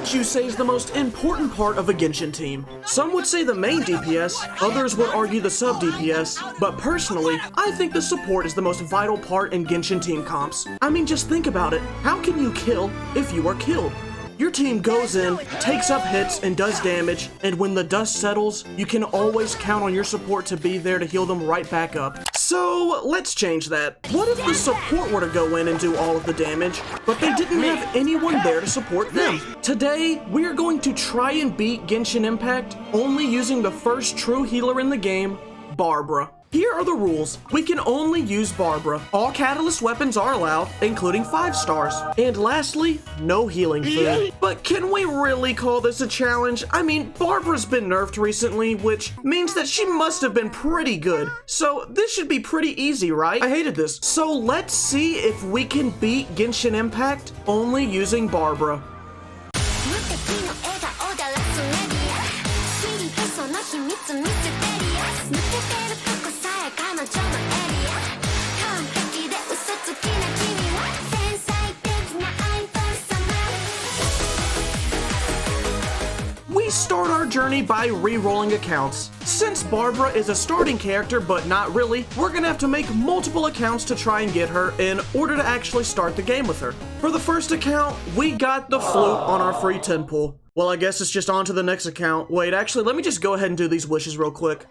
would you say is the most important part of a Genshin team? Some would say the main DPS, others would argue the sub DPS, but personally, I think the support is the most vital part in Genshin team comps. I mean, just think about it. How can you kill if you are killed? Your team goes in, takes up hits, and does damage, and when the dust settles, you can always count on your support to be there to heal them right back up. So, let's change that. What if the support were to go in and do all of the damage, but they didn't have anyone there to support them? Today, we are going to try and beat Genshin Impact only using the first true healer in the game, Barbara. Here are the rules. We can only use Barbara. All catalyst weapons are allowed, including 5 stars. And lastly, no healing food. But can we really call this a challenge? I mean, Barbara's been nerfed recently, which means that she must have been pretty good. So this should be pretty easy, right? I hated this. So let's see if we can beat Genshin Impact only using Barbara. We start our journey by re-rolling accounts. Since Barbara is a starting character, but not really, we're gonna have to make multiple accounts to try and get her in order to actually start the game with her. For the first account, we got the flute on our free 10 pool. Well, I guess it's just on to the next account. Wait, actually, let me just go ahead and do these wishes real quick.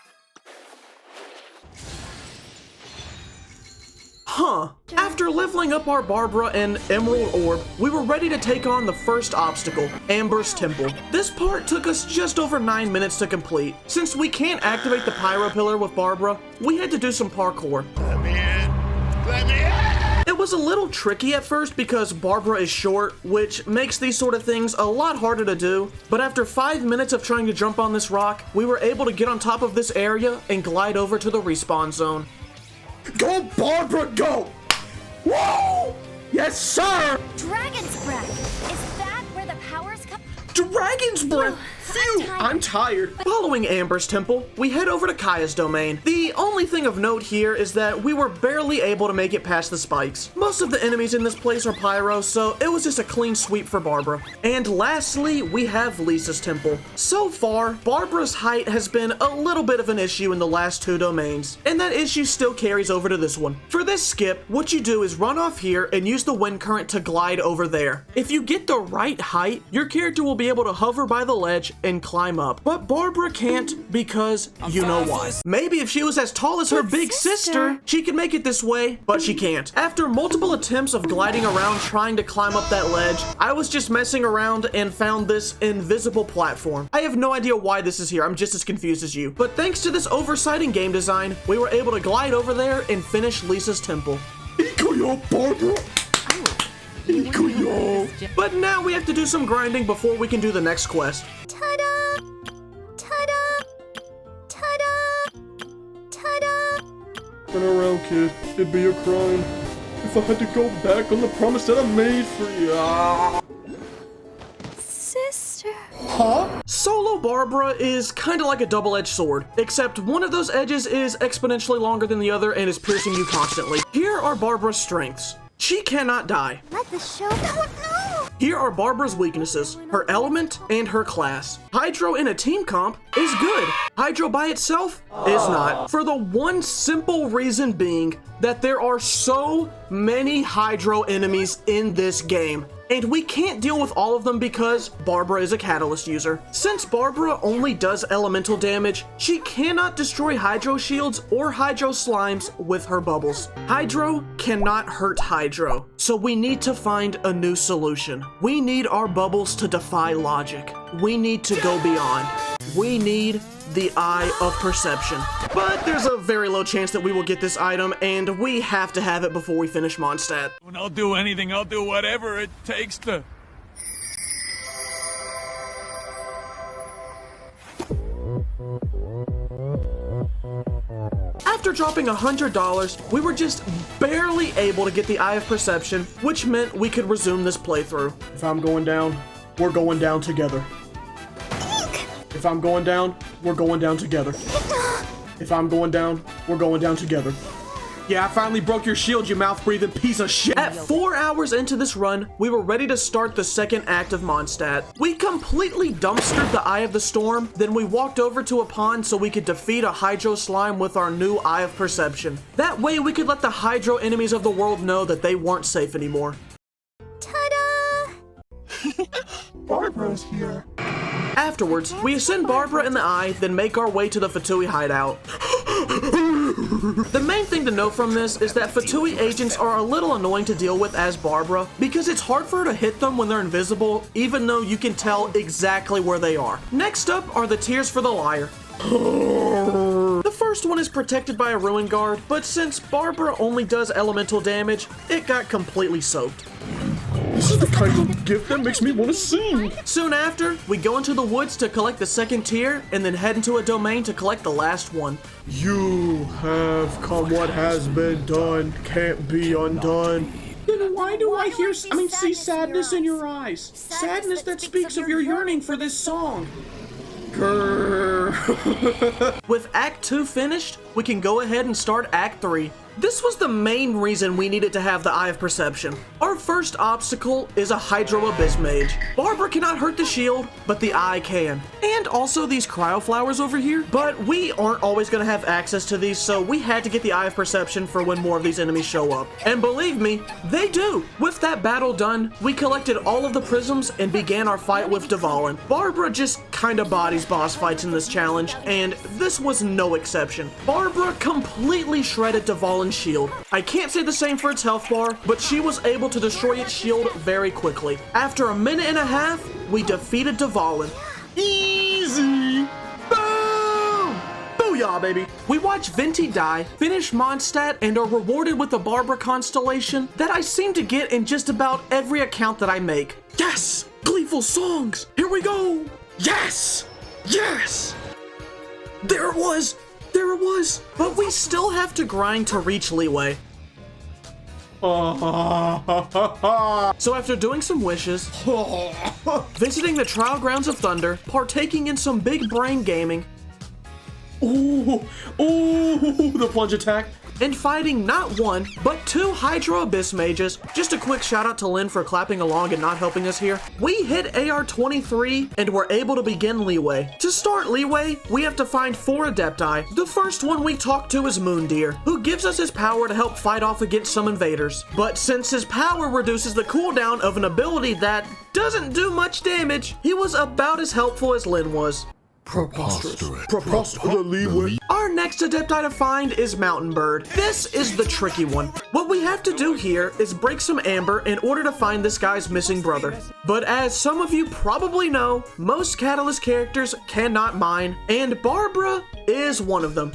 After leveling up our Barbara and Emerald Orb, we were ready to take on the first obstacle, Amber's Temple. This part took us just over 9 minutes to complete. Since we can't activate the Pyro Pillar with Barbara, we had to do some parkour. Let me in! Let me in! It was a little tricky at first because Barbara is short, which makes these sort of things a lot harder to do, but after 5 minutes of trying to jump on this rock, we were able to get on top of this area and glide over to the respawn zone. Go, Barbara, go! Whoa! Yes, sir! Dragon's Breath! Is that where the powers come? Dragon's Breath! Phew! I'm tired. Following Amber's Temple, we head over to Kaya's domain. The only thing of note here is that we were barely able to make it past the spikes. Most of the enemies in this place are pyro, so it was just a clean sweep for Barbara. And lastly, we have Lisa's Temple. So far, Barbara's height has been a little bit of an issue in the last 2 domains, and that issue still carries over to this one. For this skip, what you do is run off here and use the wind current to glide over there. If you get the right height, your character will be able to hover by the ledge and climb up. But Barbara can't because you know why. Maybe if she was as tall as her big sister, she could make it this way, but she can't. After multiple attempts of gliding around trying to climb up that ledge, I was just messing around and found this invisible platform. I have no idea why this is here. I'm just as confused as you. But thanks to this oversight in game design, we were able to glide over there and finish Lisa's temple. Ikuyo, Barbara! Ikuyo! But now we have to do some grinding before we can do the next quest. Ta-da! Ta-da! Ta-da! Ta-da! Turn around, kid. It'd be a crime if I had to go back on the promise that I made for you. Sister. Huh? Solo Barbara is kind of like a double-edged sword, except one of those edges is exponentially longer than the other and is piercing you constantly. Here are Barbara's strengths. She cannot die. Let the show go. No! Here are Barbara's weaknesses, her element, and her class. Hydro in a team comp is good. Hydro by itself is not. For the one simple reason being that there are so many Hydro enemies in this game. And we can't deal with all of them because Barbara is a catalyst user. Since Barbara only does elemental damage, she cannot destroy Hydro shields or Hydro slimes with her bubbles. Hydro cannot hurt Hydro, so we need to find a new solution. We need our bubbles to defy logic. We need to go beyond. We need the Eye of Perception. But there's a very low chance that we will get this item, and we have to have it before we finish Mondstadt. When I'll do anything, I'll do whatever it takes to... After dropping $100, we were just barely able to get the Eye of Perception, which meant we could resume this playthrough. If I'm going down, we're going down together. If I'm going down, we're going down together. If I'm going down, we're going down together. Yeah, I finally broke your shield, you mouth-breathing piece of shit. At 4 hours into this run, we were ready to start the second act of Mondstadt. We completely dumpstered the Eye of the Storm, then we walked over to a pond so we could defeat a Hydro Slime with our new Eye of Perception. That way we could let the Hydro enemies of the world know that they weren't safe anymore. Ta-da! Barbara's here. Afterwards, we ascend Barbara in the Eye, then make our way to the Fatui hideout. The main thing to note from this is that Fatui agents are a little annoying to deal with as Barbara because it's hard for her to hit them when they're invisible, even though you can tell exactly where they are. Next up are the Tears for the Liar. The first one is protected by a Ruin Guard, but since Barbara only does elemental damage, it got completely soaked. This is the kind of gift that makes me want to sing. Soon after, we go into the woods to collect the second tier, and then head into a domain to collect the last one. You have come. What has been done can't be undone. Then why do I see sadness in your eyes? Sadness that speaks of your yearning for this song. Grrr. With Act 2 finished, we can go ahead and start Act 3. This was the main reason we needed to have the Eye of Perception. Our first obstacle is a Hydro Abyss Mage. Barbara cannot hurt the shield, but the Eye can. And also these Cryo Flowers over here. But we aren't always going to have access to these, so we had to get the Eye of Perception for when more of these enemies show up. And believe me, they do! With that battle done, we collected all of the prisms and began our fight with Dvalin. Barbara just kinda bodies boss fights in this challenge, and this was no exception. Barbara completely shredded Dvalin's shield. I can't say the same for its health bar, but she was able to destroy its shield very quickly. After a minute and a half, we defeated Dvalin. Easy! Boom! Booyah, baby! We watch Venti die, finish Mondstadt, and are rewarded with the Barbara constellation that I seem to get in just about every account that I make. Yes! Gleeful songs! Here we go! Yes! Yes! There it was! There it was! But we still have to grind to reach Liyue. So after doing some wishes, visiting the Trial Grounds of Thunder, partaking in some big brain gaming, The plunge attack. and fighting not one, but 2 Hydro Abyss Mages, just a quick shout out to Lynn for clapping along and not helping us here, we hit AR 23 and were able to begin Liyue. To start Liyue, we have to find 4 Adepti. The first one we talk to is Moondeer, who gives us his power to help fight off against some invaders. But since his power reduces the cooldown of an ability that doesn't do much damage, he was about as helpful as Lynn was. Preposterous. Liyue. Our next Adepti to find is Mountain Bird. This is the tricky one. What we have to do here is break some amber in order to find this guy's missing brother. But as some of you probably know, most Catalyst characters cannot mine, and Barbara is one of them.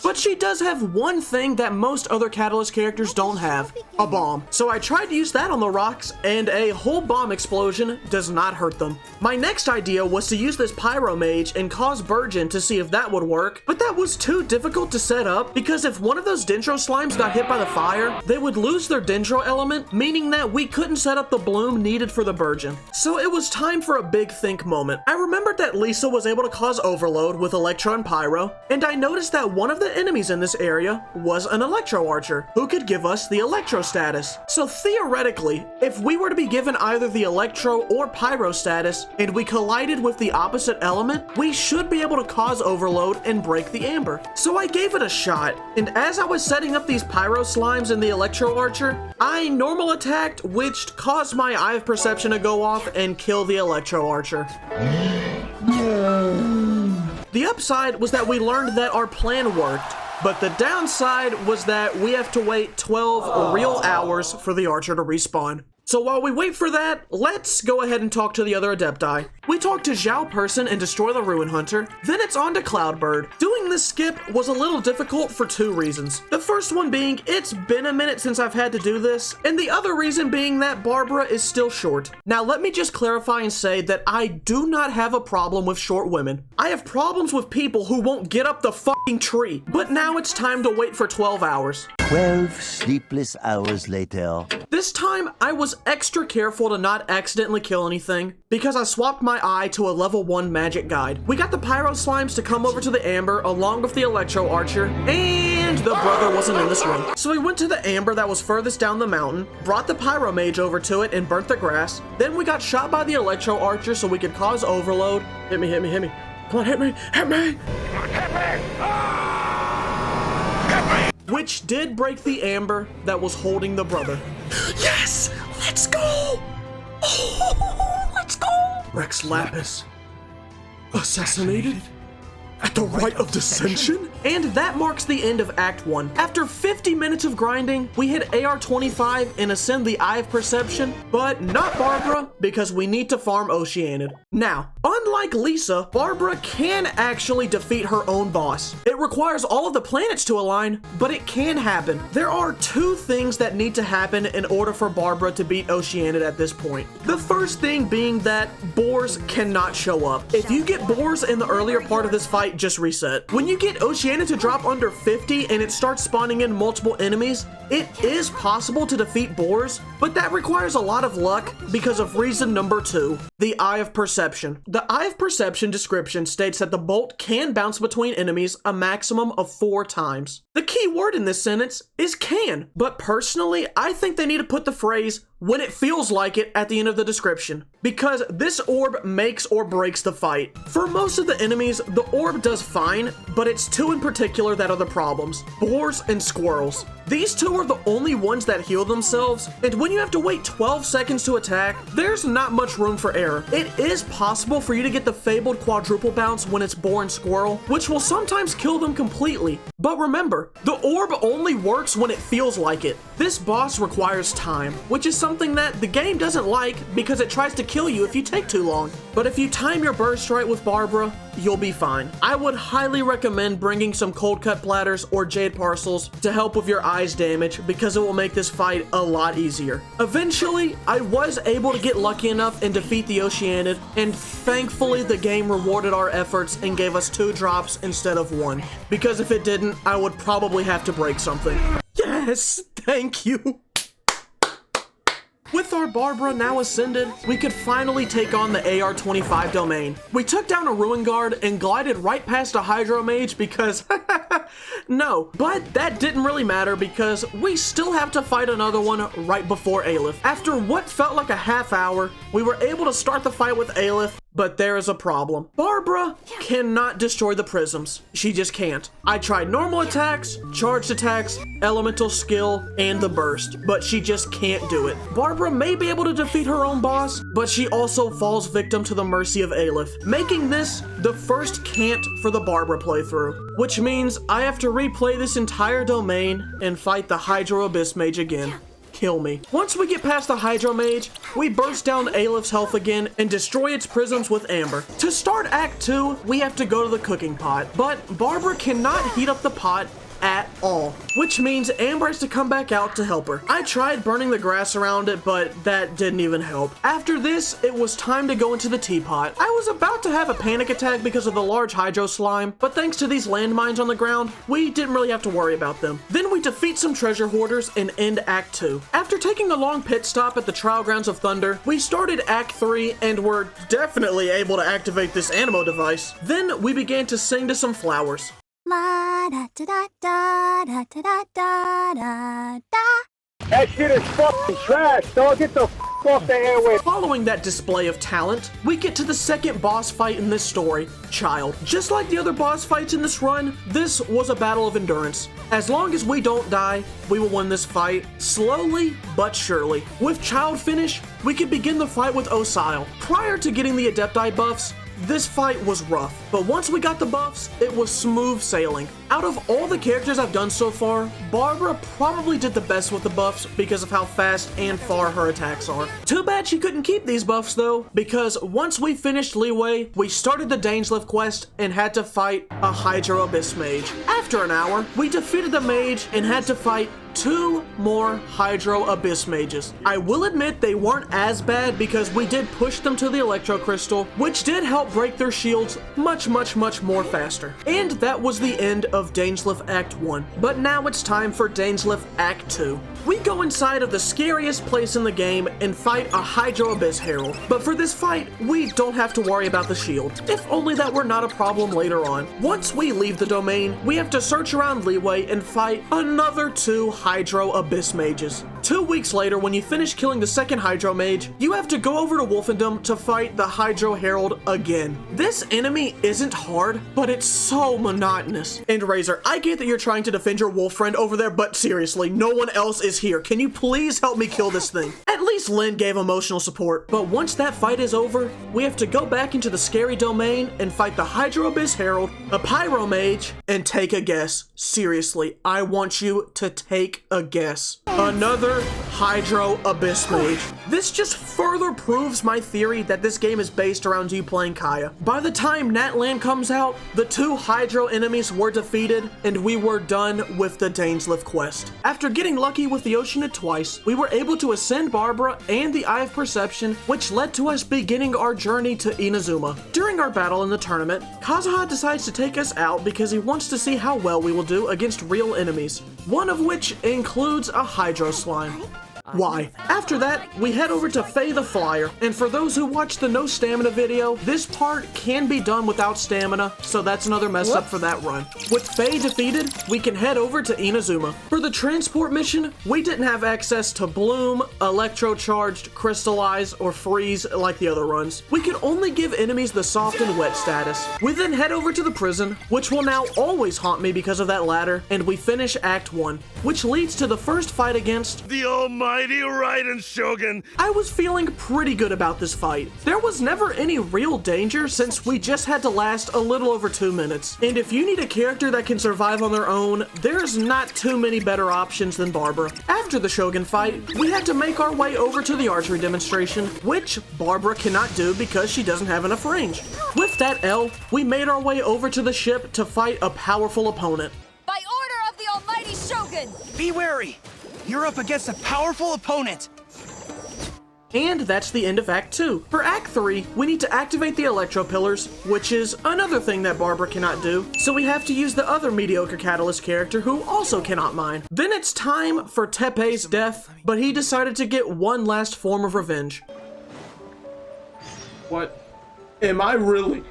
But she does have one thing that most other Catalyst characters don't have, a bomb. So I tried to use that on the rocks, and a whole bomb explosion does not hurt them. My next idea was to use this Pyro Mage and cause Burgeon to see if that would work, but that was too difficult to set up because if one of those Dendro Slimes got hit by the fire, they would lose their Dendro element, meaning that we couldn't set up the bloom needed for the Burgeon. So it was time for a big think moment. I remembered that Lisa was able to cause overload with Electro and Pyro, and I noticed that one of the enemies in this area was an Electro Archer, who could give us the Electro status. So theoretically, if we were to be given either the Electro or Pyro status, and we collided with the opposite element, we should be able to cause overload and break the amber. So I gave it a shot, and as I was setting up these Pyro Slimes and the Electro Archer, I normal attacked, which caused my Eye of Perception to go off and kill the Electro Archer. The upside was that we learned that our plan worked, but the downside was that we have to wait 12 real hours for the Archer to respawn. So while we wait for that, let's go ahead and talk to the other Adepti. We talk to Zhao Person and destroy the Ruin Hunter, then it's on to Cloudbird. Doing this skip was a little difficult for 2 reasons. The first one being, it's been a minute since I've had to do this, and the other reason being that Barbara is still short. Now let me just clarify and say that I do not have a problem with short women. I have problems with people who won't get up the fucking tree. But now it's time to wait for 12 hours. 12 sleepless hours later. This time, I was extra careful to not accidentally kill anything, because I swapped my eye to a level 1 magic guide. We got the Pyro Slimes to come over to the Amber along with the Electro Archer, and and the brother wasn't in this room. So we went to the amber that was furthest down the mountain, brought the pyro mage over to it and burnt the grass. Then we got shot by the electro archer so we could cause overload. Hit me, hit me, hit me. Come on, hit me, hit me! Hit me! Ah! Hit me! Which did break the amber that was holding the brother. Yes! Let's go! Oh, let's go! Rex Lapis. Assassinated? At the rite of dissension? And that marks the end of Act 1. After 50 minutes of grinding, we hit AR-25 and ascend the Eye of Perception, but not Barbara, because we need to farm Oceanid. Now, unlike Lisa, Barbara can actually defeat her own boss. It requires all of the planets to align, but it can happen. There are two things that need to happen in order for Barbara to beat Oceanid at this point. The first thing being that boars cannot show up. If you get boars in the earlier part of this fight, just reset. When you get Oceanid to drop under 50 and it starts spawning in multiple enemies, it is possible to defeat boars, but that requires a lot of luck because of reason number 2, the Eye of Perception. The Eye of Perception description states that the bolt can bounce between enemies a maximum of 4 times. The key word in this sentence is can, but personally, I think they need to put the phrase when it feels like it at the end of the description, because this orb makes or breaks the fight. For most of the enemies, the orb does fine, but it's 2 in particular that are the problems: boars and squirrels. These 2 are the only ones that heal themselves, and when you have to wait 12 seconds to attack, there's not much room for error. It is possible for you to get the fabled quadruple bounce when it's boar and squirrel, which will sometimes kill them completely. But remember, the orb only works when it feels like it. This boss requires time, which is something that the game doesn't like because it tries to kill you if you take too long. But if you time your burst right with Barbara, you'll be fine. I would highly recommend bringing some cold cut platters or jade parcels to help with your eyes damage because it will make this fight a lot easier. Eventually, I was able to get lucky enough and defeat the Oceanid, and thankfully the game rewarded our efforts and gave us 2 drops instead of 1. Because if it didn't, I would probably have to break something. Yes, thank you. With our Barbara now ascended, we could finally take on the AR-25 domain. We took down a Ruin Guard and glided right past a Hydro Mage because, no, but that didn't really matter because we still have to fight another one right before Aleph. After what felt like a half hour, we were able to start the fight with Aleph, but there is a problem. Barbara cannot destroy the prisms. She just can't. I tried normal attacks, charged attacks, elemental skill, and the burst, but she just can't do it. Barbara may be able to defeat her own boss, but she also falls victim to the mercy of Aleph, making this the first can't for the Barbara playthrough, which means I have to replay this entire domain and fight the Hydro Abyss Mage again. Kill me. Once we get past the Hydro Mage, we burst down Aleph's health again and destroy its prisms with Amber. To start Act 2, we have to go to the cooking pot, but Barbara cannot heat up the pot at all, which means Amber has to come back out to help her. I tried burning the grass around it, but that didn't even help. After this, it was time to go into the teapot. I was about to have a panic attack because of the large hydro slime, but thanks to these landmines on the ground, we didn't really have to worry about them. Then we defeat some treasure hoarders and end Act 2. After taking a long pit stop at the Trial Grounds of Thunder, we started Act 3 and were definitely able to activate this Animo device. Then we began to sing to some flowers. That shit is fucking trash, dog. Get the f off the airway. Following that display of talent, we get to the second boss fight in this story, Child. Just like the other boss fights in this run, this was a battle of endurance. As long as we don't die, we will win this fight, slowly but surely. With Child finish, we can begin the fight with Osile. Prior to getting the Adepti buffs, this fight was rough, but once we got the buffs, it was smooth sailing. Out of all the characters I've done so far, Barbara probably did the best with the buffs because of how fast and far her attacks are. Too bad she couldn't keep these buffs though, because once we finished Liyue, we started the Dainsleif quest and had to fight a Hydro Abyss Mage. After an hour, we defeated the mage and had to fight 2 more Hydro Abyss Mages. I will admit they weren't as bad because we did push them to the Electro Crystal, which did help break their shields much more faster. And that was the end of Dainsleif Act 1. But now it's time for Dainsleif Act 2. We go inside of the scariest place in the game and fight a Hydro Abyss Herald. But for this fight, we don't have to worry about the shield. If only that were not a problem later on. Once we leave the domain, we have to search around Liyue and fight another 2 Hydro Abyss mages. 2 weeks later, when you finish killing the second Hydro mage, you have to go over to Wolfendom to fight the Hydro Herald again. This enemy isn't hard, but it's so monotonous. And Razor, I get that you're trying to defend your wolf friend over there, but seriously, no one else is here. Can you please help me kill this thing? At least Lynn gave emotional support. But once that fight is over, we have to go back into the scary domain and fight the Hydro Abyss Herald, a Pyro Mage, and take a guess. Seriously, I want you to take a guess. Another Hydro Abyss Mage. This just further proves my theory that this game is based around you playing Kaya. By the time Natlan comes out, the 2 Hydro enemies were defeated, and we were done with the Dainsleif quest. After getting lucky with the Oceanid twice, we were able to ascend Barbara and the Eye of Perception, which led to us beginning our journey to Inazuma. During our battle in the tournament, Kazuha decides to take us out because he wants to see how well we will do against real enemies, one of which includes a Hydro Slime. Why? After that, we head over to Faye the Flyer, and for those who watched the no stamina video, this part can be done without stamina, so that's another mess up for that run. With Faye defeated, we can head over to Inazuma. For the transport mission, we didn't have access to Bloom, Electrocharged, Crystallize, or Freeze like the other runs. We could only give enemies the soft and wet status. We then head over to the prison, which will now always haunt me because of that ladder, and we finish Act 1, which leads to the first fight against The Almighty Raiden Shogun. I was feeling pretty good about this fight. There was never any real danger since we just had to last a little over 2 minutes. And if you need a character that can survive on their own, there's not too many better options than Barbara. After the Shogun fight, we had to make our way over to the archery demonstration, which Barbara cannot do because she doesn't have enough range. With that L, we made our way over to the ship to fight a powerful opponent. By order of the Almighty Shogun! Be wary! You're up against a powerful opponent! And that's the end of Act 2. For Act 3, we need to activate the Electro Pillars, which is another thing that Barbara cannot do, so we have to use the other mediocre Catalyst character who also cannot mine. Then it's time for Tepe's death, but he decided to get one last form of revenge. What? Am I really?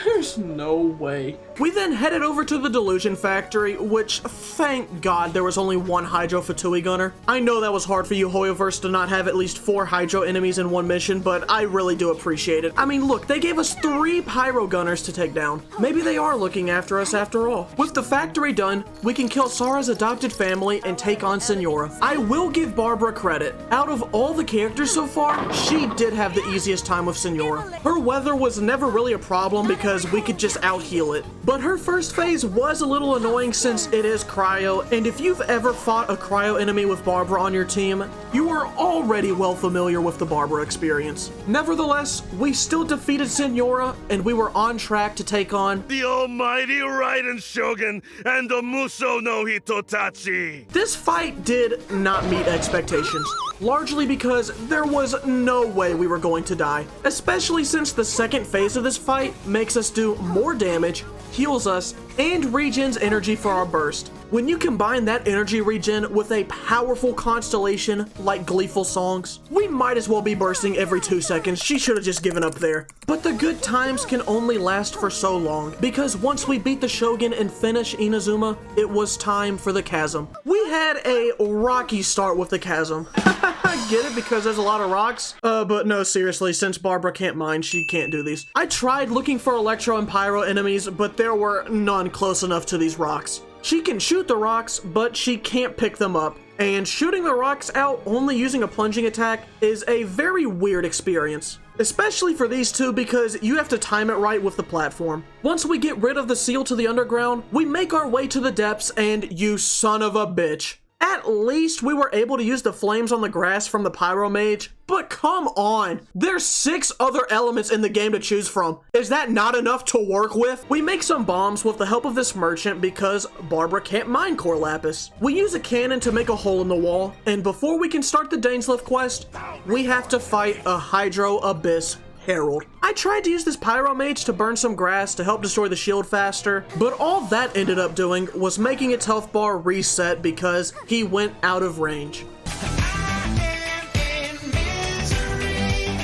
There's no way. We then headed over to the Delusion Factory, which, thank God, there was only one Hydro Fatui gunner. I know that was hard for you Hoyoverse to not have at least 4 Hydro enemies in one mission, but I really do appreciate it. I mean, look, they gave us 3 Pyro gunners to take down. Maybe they are looking after us after all. With the factory done, we can kill Sara's adopted family and take on Signora. I will give Barbara credit. Out of all the characters so far, she did have the easiest time with Signora. Her weather was never really a problem because we could just out-heal it. But her first phase was a little annoying since it is Cryo, and if you've ever fought a Cryo enemy with Barbara on your team, you are already well familiar with the Barbara experience. Nevertheless, we still defeated Signora, and we were on track to take on The Almighty Raiden Shogun and the Muso no Hitotachi. This fight did not meet expectations, largely because there was no way we were going to die, especially since the second phase of this fight makes us do more damage, heals us, and regens energy for our burst. When you combine that energy regen with a powerful constellation like Gleeful Songs, we might as well be bursting every 2 seconds. She should have just given up there. But the good times can only last for so long, because once we beat the Shogun and finish Inazuma, it was time for the Chasm. We had a rocky start with the Chasm. I get it because there's a lot of rocks, but no, seriously, since Barbara can't mine, she can't do these. I tried looking for Electro and Pyro enemies, but there were none close enough to these rocks. She can shoot the rocks, but she can't pick them up. And shooting the rocks out only using a plunging attack is a very weird experience. Especially for these two because you have to time it right with the platform. Once we get rid of the seal to the underground, we make our way to the depths and you son of a bitch. At least we were able to use the flames on the grass from the Pyro Mage, but come on! There's 6 other elements in the game to choose from. Is that not enough to work with? We make some bombs with the help of this merchant because Barbara can't mine Core Lapis. We use a cannon to make a hole in the wall, and before we can start the Dainsleif quest, we have to fight a Hydro Abyss Herald. I tried to use this Pyro Mage to burn some grass to help destroy the shield faster, but all that ended up doing was making its health bar reset because he went out of range.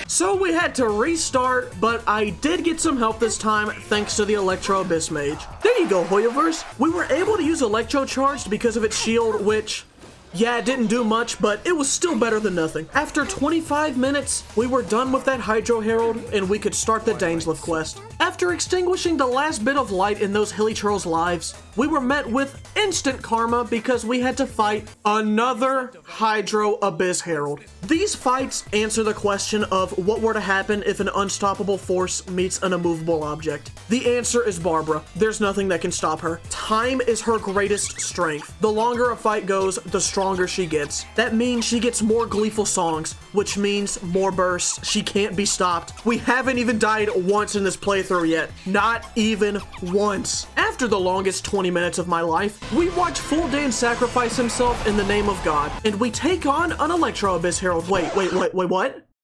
So we had to restart, but I did get some help this time thanks to the Electro Abyss Mage. There you go, Hoyoverse. We were able to use Electro Charged because of its shield, which, yeah, it didn't do much, but it was still better than nothing. After 25 minutes, we were done with that Hydro Herald, and we could start the Dainsleif quest. After extinguishing the last bit of light in those hilly churls' lives, we were met with instant karma because we had to fight another Hydro Abyss Herald. These fights answer the question of what were to happen if an unstoppable force meets an immovable object. The answer is Barbara. There's nothing that can stop her. Time is her greatest strength. The longer a fight goes, the stronger she gets. That means she gets more gleeful songs, which means more bursts. She can't be stopped. We haven't even died once in this playthrough yet. Not even once. After the longest 20 minutes of my life, we watch Fuldan sacrifice himself in the name of God, and we take on an Electro Abyss Herald. Wait, what?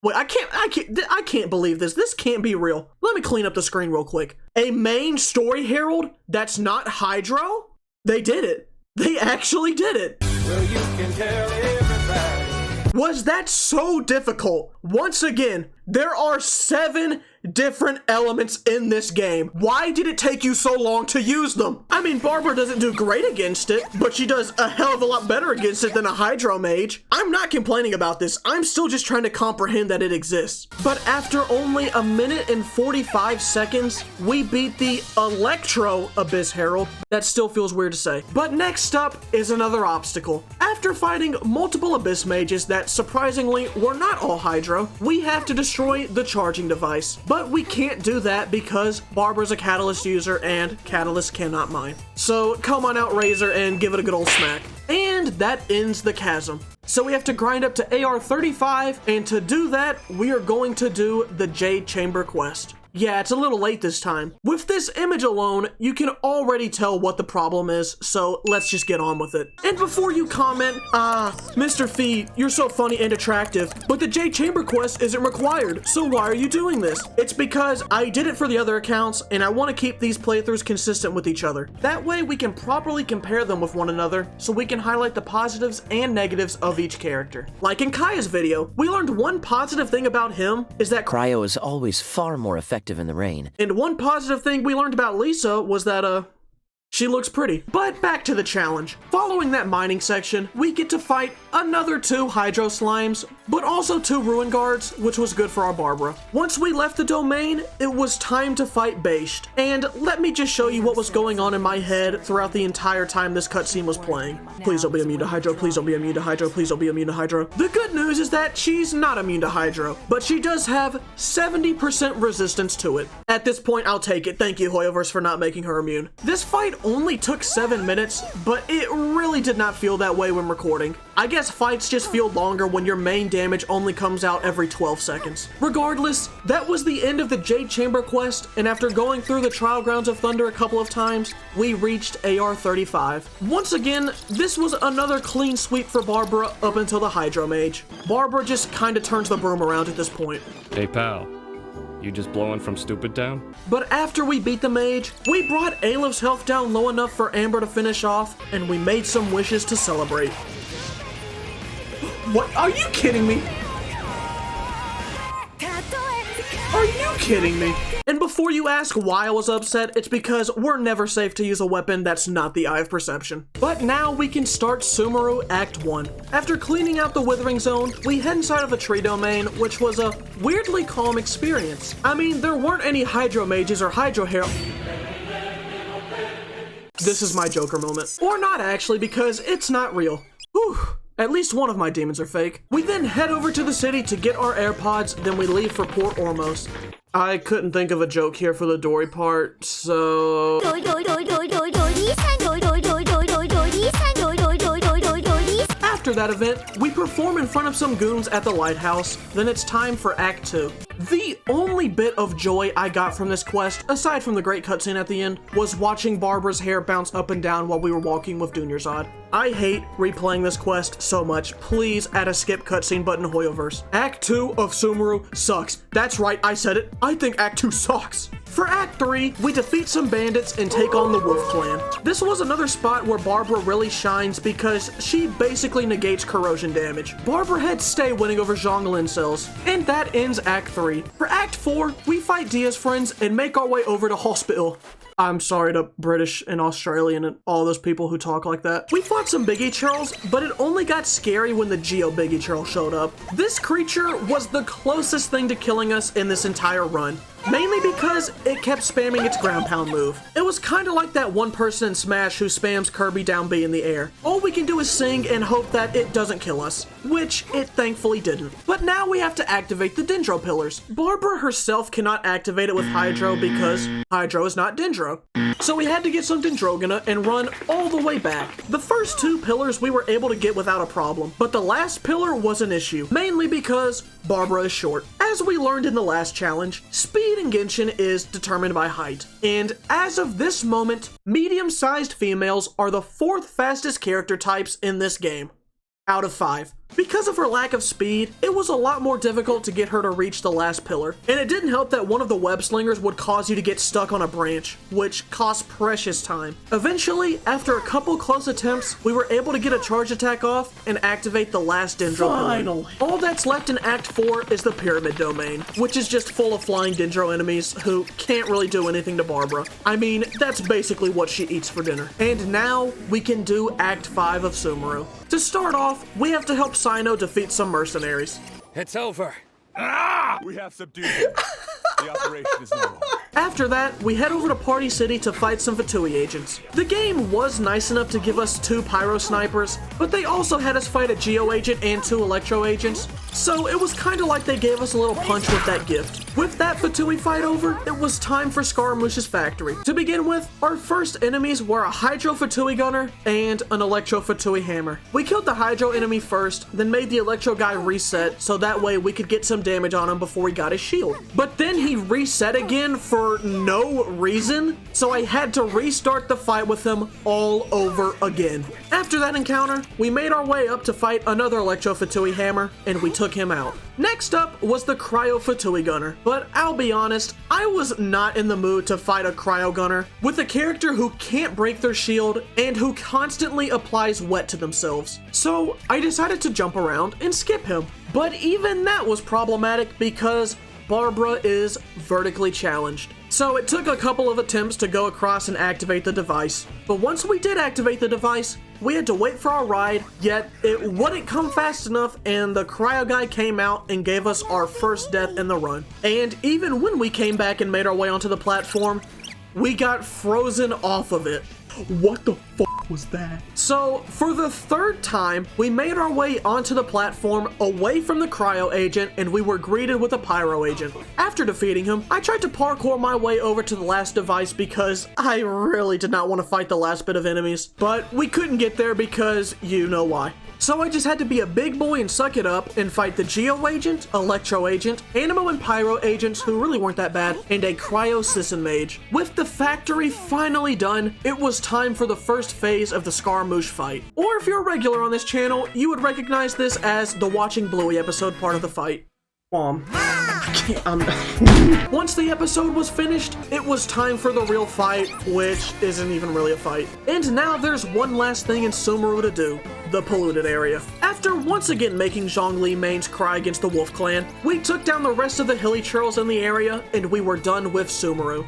Wait, I can't believe this. This can't be real. Let me clean up the screen real quick. A main story Herald that's not Hydro? They did it. They actually did it. Well, you can tell everybody. Was that so difficult? Once again, there are 7 different elements in this game. Why did it take you so long to use them? I mean, Barbara doesn't do great against it, but she does a hell of a lot better against it than a Hydro Mage. I'm not complaining about this. I'm still just trying to comprehend that it exists. But after only 1 minute and 45 seconds, we beat the Electro Abyss Herald. That still feels weird to say. But next up is another obstacle. After fighting multiple Abyss Mages that surprisingly were not all Hydro, we have to destroy the charging device. But we can't do that because Barbara's a Catalyst user and Catalyst cannot mine. So come on out, Razor, and give it a good old smack. And that ends the Chasm. So we have to grind up to AR 35, and to do that, we are going to do the Jade Chamber quest. Yeah, it's a little late this time. With this image alone, you can already tell what the problem is, so let's just get on with it. And before you comment, MistahFeet, you're so funny and attractive, but the Jade Chamber quest isn't required, so why are you doing this? It's because I did it for the other accounts, and I want to keep these playthroughs consistent with each other. That way we can properly compare them with one another, so we can highlight the positives and negatives of each character. Like in Kaya's video, we learned one positive thing about him is that Cryo is always far more effective in the rain. And one positive thing we learned about Lisa was that, she looks pretty. But back to the challenge. Following that mining section, we get to fight another 2 Hydro Slimes, but also 2 Ruin Guards, which was good for our Barbara. Once we left the domain, it was time to fight Bashed. And let me just show you what was going on in my head throughout the entire time this cutscene was playing. Please don't be immune to Hydro, please don't be immune to Hydro, please don't be immune to Hydro. The good news is that she's not immune to Hydro, but she does have 70% resistance to it. At this point, I'll take it. Thank you, Hoyoverse, for not making her immune. This fight only took 7 minutes, but it really did not feel that way when recording. I guess fights just feel longer when your main damage only comes out every 12 seconds. Regardless, that was the end of the Jade Chamber quest, and after going through the Trial Grounds of Thunder a couple of times, we reached AR 35. Once again, this was another clean sweep for Barbara up until the Hydro Mage. Barbara just kinda turns the broom around at this point. Hey pal, you just blowing from Stupid Town? But after we beat the mage, we brought Aleph health down low enough for Amber to finish off, and we made some wishes to celebrate. What? Are you kidding me? Are you kidding me? And before you ask why I was upset, it's because we're never safe to use a weapon that's not the Eye of Perception. But now we can start Sumeru Act 1. After cleaning out the Withering Zone, we head inside of a tree domain, which was a weirdly calm experience. I mean, there weren't any Hydro Mages or Hydro Herald. This is my Joker moment. Or not actually, because it's not real. Whew. At least one of my demons are fake. We then head over to the city to get our AirPods, then we leave for Port Ormos. I couldn't think of a joke here for the Dory part, so... After that event, we perform in front of some goons at the lighthouse, then it's time for Act 2. The only bit of joy I got from this quest, aside from the great cutscene at the end, was watching Barbara's hair bounce up and down while we were walking with Dunyarzad. I hate replaying this quest so much. Please add a skip cutscene button to Hoyoverse. Act 2 of Sumeru sucks. That's right, I said it. I think Act 2 sucks. For Act 3, we defeat some bandits and take on the Wolf Clan. This was another spot where Barbara really shines because she basically negates corrosion damage. Barbara had stay winning over Zhonglin cells, and that ends Act 3. For Act 4, we fight Dia's friends and make our way over to hospital. I'm sorry to British and Australian and all those people who talk like that. We fought some Biggie Charles, but it only got scary when the Geo Biggie Charles showed up. This creature was the closest thing to killing us in this entire run. Mainly because it kept spamming its ground pound move. It was kind of like that one person in Smash who spams Kirby down B in the air. All we can do is sing and hope that it doesn't kill us, which it thankfully didn't. But now we have to activate the Dendro pillars. Barbara herself cannot activate it with Hydro because Hydro is not Dendro. So we had to get some Dendrogena and run all the way back. The first 2 pillars we were able to get without a problem, but the last pillar was an issue, mainly because Barbara is short. As we learned in the last challenge, speed in Genshin is determined by height. And as of this moment, medium-sized females are the 4th fastest character types in this game, out of 5. Because of her lack of speed, it was a lot more difficult to get her to reach the last pillar. And it didn't help that one of the web slingers would cause you to get stuck on a branch, which cost precious time. Eventually, after a couple close attempts, we were able to get a charge attack off and activate the last Dendro pillar. All that's left in Act 4 is the Pyramid Domain, which is just full of flying Dendro enemies who can't really do anything to Barbara. I mean, that's basically what she eats for dinner. And now, we can do Act 5 of Sumeru. To start off, we have to help Sino defeat some mercenaries. It's over. We have subdued him. The operation is no longer. After that, we head over to Party City to fight some Fatui agents. The game was nice enough to give us 2 Pyro Snipers, but they also had us fight a Geo agent and 2 Electro agents, so it was kind of like they gave us a little punch with that gift. With that Fatui fight over, it was time for Scaramouche's factory. To begin with, our first enemies were a Hydro Fatui Gunner and an Electro Fatui Hammer. We killed the Hydro enemy first, then made the Electro guy reset, so that way we could get some damage on him before he got his shield. But then he reset again for no reason, so I had to restart the fight with him all over again. After that encounter, we made our way up to fight another Electro Fatui Hammer, and we took him out. Next up was the Cryo Fatui Gunner, but I'll be honest, I was not in the mood to fight a Cryo Gunner with a character who can't break their shield and who constantly applies wet to themselves. So I decided to jump around and skip him. But even that was problematic because Barbara is vertically challenged. So it took a couple of attempts to go across and activate the device. But once we did activate the device, we had to wait for our ride, yet it wouldn't come fast enough and the cryo guy came out and gave us our first death in the run. And even when we came back and made our way onto the platform, we got frozen off of it. What the fuck was that? So, for the 3rd time, we made our way onto the platform away from the cryo agent and we were greeted with a pyro agent. After defeating him, I tried to parkour my way over to the last device because I really did not want to fight the last bit of enemies, but we couldn't get there because you know why. So I just had to be a big boy and suck it up and fight the Geo Agent, Electro Agent, Animo and Pyro Agents who really weren't that bad, and a Cryo Sisson Mage. With the factory finally done, it was time for the first phase of the Scaramouche fight. Or if you're a regular on this channel, you would recognize this as the Watching Bluey episode part of the fight. Once the episode was finished, it was time for the real fight, which isn't even really a fight. And now there's one last thing in Sumeru to do, the polluted area. After once again making Zhongli mains cry against the Wolf Clan, we took down the rest of the hilly churls in the area, and we were done with Sumeru.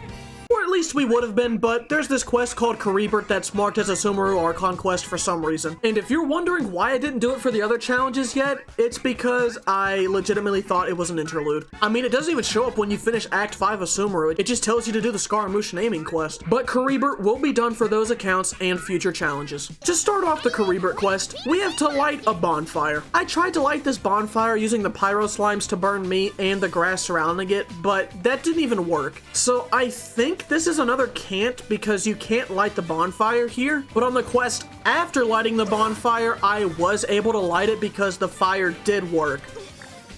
Or at least we would have been, but there's this quest called Caribert that's marked as a Sumeru Archon quest for some reason. And if you're wondering why I didn't do it for the other challenges yet, it's because I legitimately thought it was an interlude. I mean, it doesn't even show up when you finish Act 5 of Sumeru, it just tells you to do the Scaramouche naming quest. But Caribert will be done for those accounts and future challenges. To start off the Caribert quest, we have to light a bonfire. I tried to light this bonfire using the pyro slimes to burn me and the grass surrounding it, but that didn't even work. So I think this This is another can't because you can't light the bonfire here, but on the quest after lighting the bonfire, I was able to light it because the fire did work.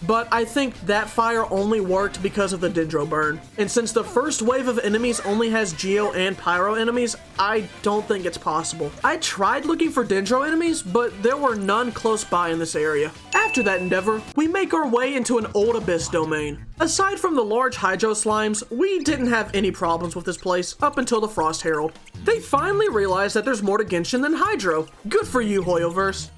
But I think that fire only worked because of the Dendro burn. And since the first wave of enemies only has Geo and Pyro enemies, I don't think it's possible. I tried looking for Dendro enemies, but there were none close by in this area. After that endeavor, we make our way into an old Abyss domain. Aside from the large Hydro Slimes, we didn't have any problems with this place up until the Frost Herald. They finally realized that there's more to Genshin than Hydro. Good for you, Hoyoverse.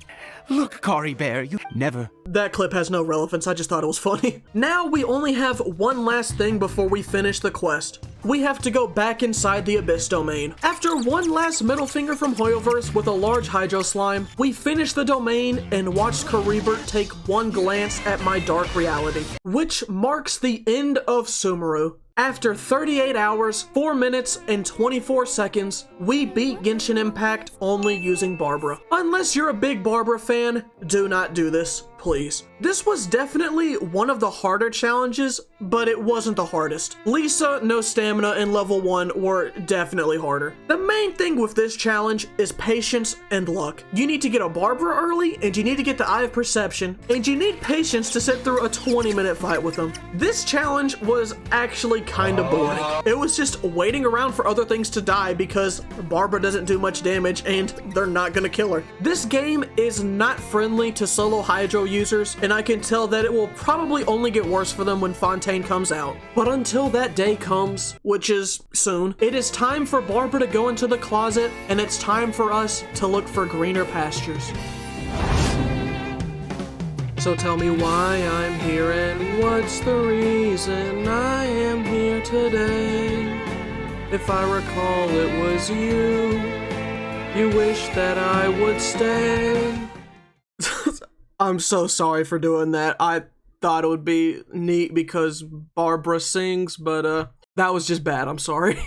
Look, Caribert, you never... That clip has no relevance, I just thought it was funny. Now we only have one last thing before we finish the quest. We have to go back inside the Abyss domain. After one last middle finger from Hoyoverse with a large Hydro Slime, we finish the domain and watch Caribert take one glance at my dark reality, which marks the end of Sumeru. After 38 hours, 4 minutes, and 24 seconds, we beat Genshin Impact only using Barbara. Unless you're a big Barbara fan, do not do this, please. This was definitely one of the harder challenges, but it wasn't the hardest. Lisa, no stamina, and level 1 were definitely harder. The main thing with this challenge is patience and luck. You need to get a Barbara early, and you need to get the Eye of Perception, and you need patience to sit through a 20-minute fight with them. This challenge was actually kind of boring. It was just waiting around for other things to die because Barbara doesn't do much damage and they're not gonna kill her. This game is not friendly to solo Hydro users, and I can tell that it will probably only get worse for them when Fontaine comes out. But until that day comes, which is soon, it is time for Barbara to go into the closet, and it's time for us to look for greener pastures. So tell me why I'm here and what's the reason I am here today. If I recall, it was you. You wish that I would stay. I'm so sorry for doing that. I thought it would be neat because Barbara sings, but that was just bad. I'm sorry.